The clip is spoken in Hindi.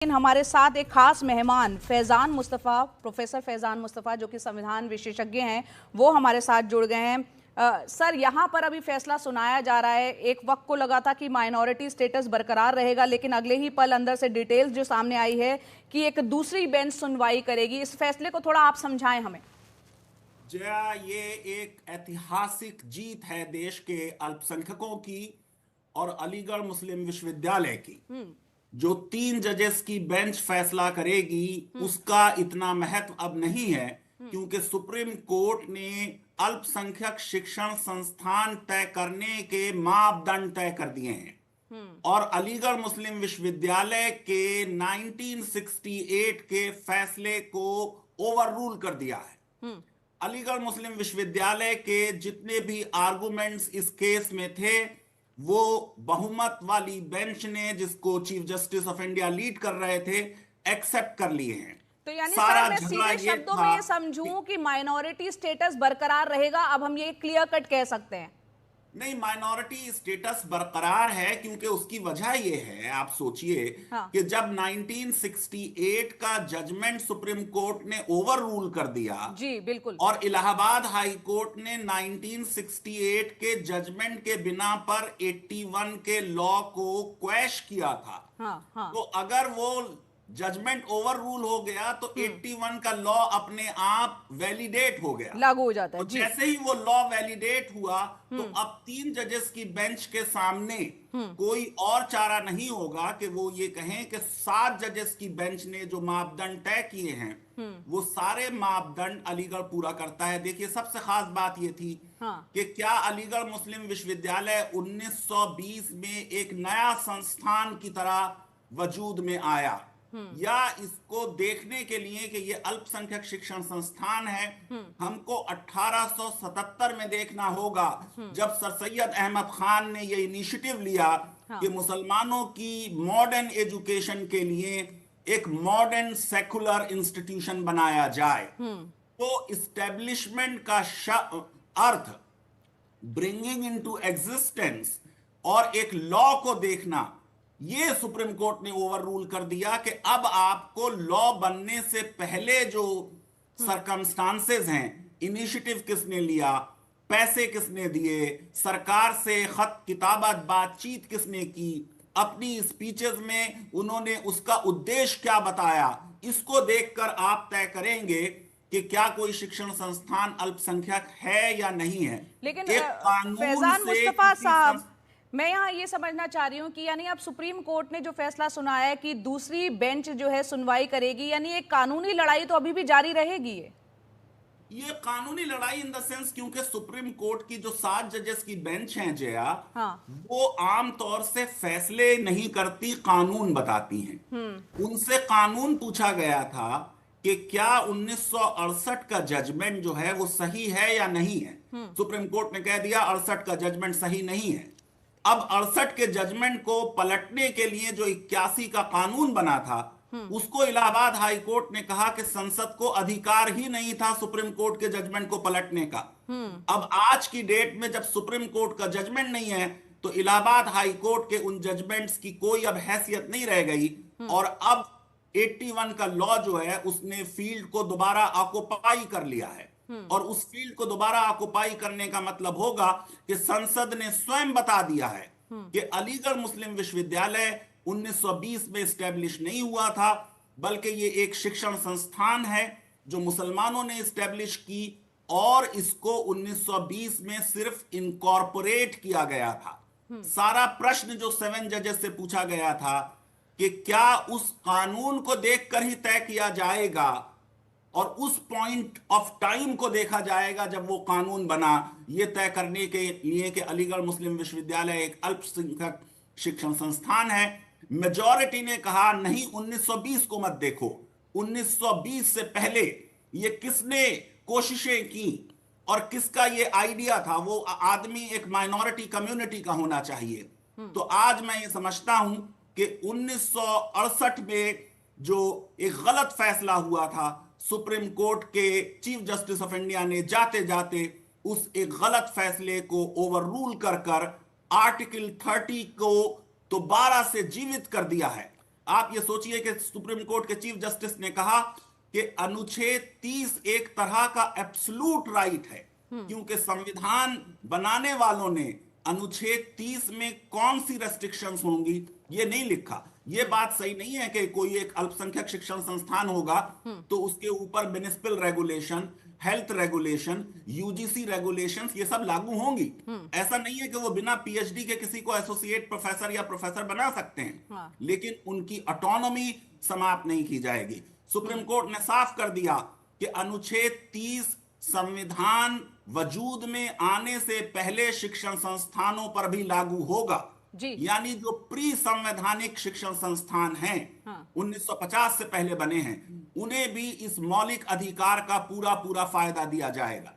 लेकिन हमारे साथ एक खास मेहमान फैज़ान मुस्तफ़ा, प्रोफेसर फैज़ान मुस्तफ़ा जो कि संविधान विशेषज्ञ हैं, वो हमारे साथ जुड़ गए हैं। सर, यहाँ पर अभी फैसला सुनाया जा रहा है। एक वक्त को लगा था कि माइनॉरिटी स्टेटस बरकरार रहेगा, लेकिन अगले ही पल अंदर से डिटेल्स जो सामने आई है कि एक दूसरी बेंच सुनवाई करेगी। इस फैसले को थोड़ा आप समझाएं हमें। जया, ये एक ऐतिहासिक जीत है देश के अल्पसंख्यकों की और अलीगढ़ मुस्लिम विश्वविद्यालय की। जो 3 जजेस की बेंच फैसला करेगी उसका इतना महत्व अब नहीं है, क्योंकि सुप्रीम कोर्ट ने अल्पसंख्यक शिक्षण संस्थान तय करने के मापदंड तय कर दिए हैं और अलीगढ़ मुस्लिम विश्वविद्यालय के 1968 के फैसले को ओवररूल कर दिया है। अलीगढ़ मुस्लिम विश्वविद्यालय के जितने भी आर्गुमेंट्स इस केस में थे, वो बहुमत वाली बेंच ने, जिसको chief justice of India lead कर रहे थे, एक्सेप्ट कर लिए हैं। तो यानी सर, सारा मैं झगड़ा सीधे ये शब्दों में था ये समझूं कि माइनॉरिटी स्टेटस बरकरार रहेगा, अब हम ये क्लियर कट कह सकते हैं? नहीं, माइनॉरिटी स्टेटस बरकरार है, क्योंकि उसकी वजह यह है, आप सोचिए हाँ। कि जब 1968 का जजमेंट सुप्रीम कोर्ट ने ओवर रूल कर दिया जी बिल्कुल। और इलाहाबाद हाई कोर्ट ने 1968 के जजमेंट के बिना पर 81 के लॉ को क्वैश किया था। हाँ हाँ। तो अगर वो जजमेंट ओवर रूल हो गया तो 81 का लॉ अपने आप वैलिडेट हो गया। लागू हो जाता है तो जी। जैसे ही वो लॉ वैलिडेट हुआ तो अब 3 जजेस की बेंच के सामने कोई और चारा नहीं होगा कि वो ये कहें कि 7 जजेस की बेंच ने जो मापदंड तय किए हैं वो सारे मापदंड अलीगढ़ पूरा करता है। देखिए, सबसे खास बात ये थी हाँ। कि क्या अलीगढ़ मुस्लिम विश्वविद्यालय 1920 में एक नया संस्थान की तरह वजूद में आया, या इसको देखने के लिए कि ये अल्पसंख्यक शिक्षण संस्थान है, हमको 1877 में देखना होगा, जब सर सैयद अहमद खान ने ये इनिशिएटिव लिया हाँ। कि मुसलमानों की मॉडर्न एजुकेशन के लिए एक मॉडर्न सेकुलर इंस्टीट्यूशन बनाया जाए। तो इस्टेब्लिशमेंट का अर्थ ब्रिंगिंग इनटू एग्जिस्टेंस और एक लॉ को देखना, ये सुप्रीम कोर्ट ने ओवर रूल कर दिया कि अब आपको लॉ बनने से पहले जो सरकमस्टांसेस हैं, इनिशिएटिव किसने लिया, पैसे किसने दिए, सरकार से खत किताबत बातचीत किसने की, अपनी स्पीचेस में उन्होंने उसका उद्देश्य क्या बताया, इसको देखकर आप तय करेंगे कि क्या कोई शिक्षण संस्थान अल्पसंख्यक है या नहीं है। लेकिन एक कानून फैजान से मुस्तफा किसी साहब, मैं यहाँ ये समझना चाह रही हूँ कि यानी अब सुप्रीम कोर्ट ने जो फैसला सुनाया है कि दूसरी बेंच जो है सुनवाई करेगी, यानी एक कानूनी लड़ाई तो अभी भी जारी रहेगी। ये कानूनी लड़ाई इन द सेंस, क्योंकि सुप्रीम कोर्ट की जो 7 जजेस की बेंच है जया, हाँ। वो आमतौर से फैसले नहीं करती, कानून बताती हैं। उनसे कानून पूछा गया था कि क्या 1968 का जजमेंट जो है वो सही है या नहीं है। सुप्रीम कोर्ट ने कह दिया 68 का जजमेंट सही नहीं है। अब 68 के जजमेंट को पलटने के लिए जो 81 का कानून बना था, उसको इलाहाबाद हाई कोर्ट ने कहा कि संसद को अधिकार ही नहीं था सुप्रीम कोर्ट के जजमेंट को पलटने का। अब आज की डेट में जब सुप्रीम कोर्ट का जजमेंट नहीं है, तो इलाहाबाद हाई कोर्ट के उन जजमेंट्स की कोई अब हैसियत नहीं रह गई और अब 81 का लॉ जो है उसने फील्ड को दोबारा ऑक्युपाई कर लिया है। और उस फील्ड को दोबारा ऑक्युपाई करने का मतलब होगा कि संसद ने स्वयं बता दिया है कि अलीगढ़ मुस्लिम विश्वविद्यालय 1920 में स्टैब्लिश नहीं हुआ था, बल्कि ये एक शिक्षण संस्थान है जो मुसलमानों ने स्टैब्लिश की और इसको 1920 में सिर्फ इनकॉर्पोरेट किया गया था। सारा प्रश्न जो 7 जजेस से पूछा गया था कि क्या उस कानून को देखकर ही तय किया जाएगा और उस पॉइंट ऑफ टाइम को देखा जाएगा जब वो कानून बना, ये तय करने के लिए कि अलीगढ़ मुस्लिम विश्वविद्यालय एक अल्पसंख्यक शिक्षण संस्थान है। मेजॉरिटी ने कहा नहीं, 1920 को मत देखो, 1920 से पहले ये किसने कोशिशें की और किसका ये आइडिया था, वो आदमी एक माइनॉरिटी कम्युनिटी का होना चाहिए। तो आज मैं ये समझता हूं कि 1968 में जो एक गलत फैसला हुआ था, सुप्रीम कोर्ट के चीफ जस्टिस ऑफ इंडिया ने जाते जाते उस एक गलत फैसले को ओवर रूल कर आर्टिकल 30 को दोबारा से जीवित कर दिया है। आप ये सोचिए कि सुप्रीम कोर्ट के चीफ जस्टिस ने कहा कि अनुच्छेद 30 एक तरह का एब्सोल्यूट राइट है, क्योंकि संविधान बनाने वालों ने अनुच्छेद 30 में कौन सी रेस्ट्रिक्शंस होंगी ये नहीं लिखा। ये बात सही नहीं है कि कोई एक अल्पसंख्यक शिक्षण संस्थान होगा तो उसके ऊपर municipal regulation, health regulation, UGC regulations ये सब लागू होंगी। ऐसा नहीं है कि वो बिना पीएचडी के किसी को एसोसिएट प्रोफेसर या प्रोफेसर बना सकते हैं, हाँ। लेकिन उनकी ऑटोनॉमी समाप्त नहीं की जाएगी। सुप्रीम कोर्ट ने साफ कर दिया कि अनुच्छेद 30 संविधान वजूद में आने से पहले शिक्षण संस्थानों पर भी लागू होगा जी। यानी जो प्री संवैधानिक शिक्षण संस्थान हैं, हाँ। 1950 से पहले बने हैं, उन्हें भी इस मौलिक अधिकार का पूरा पूरा फायदा दिया जाएगा।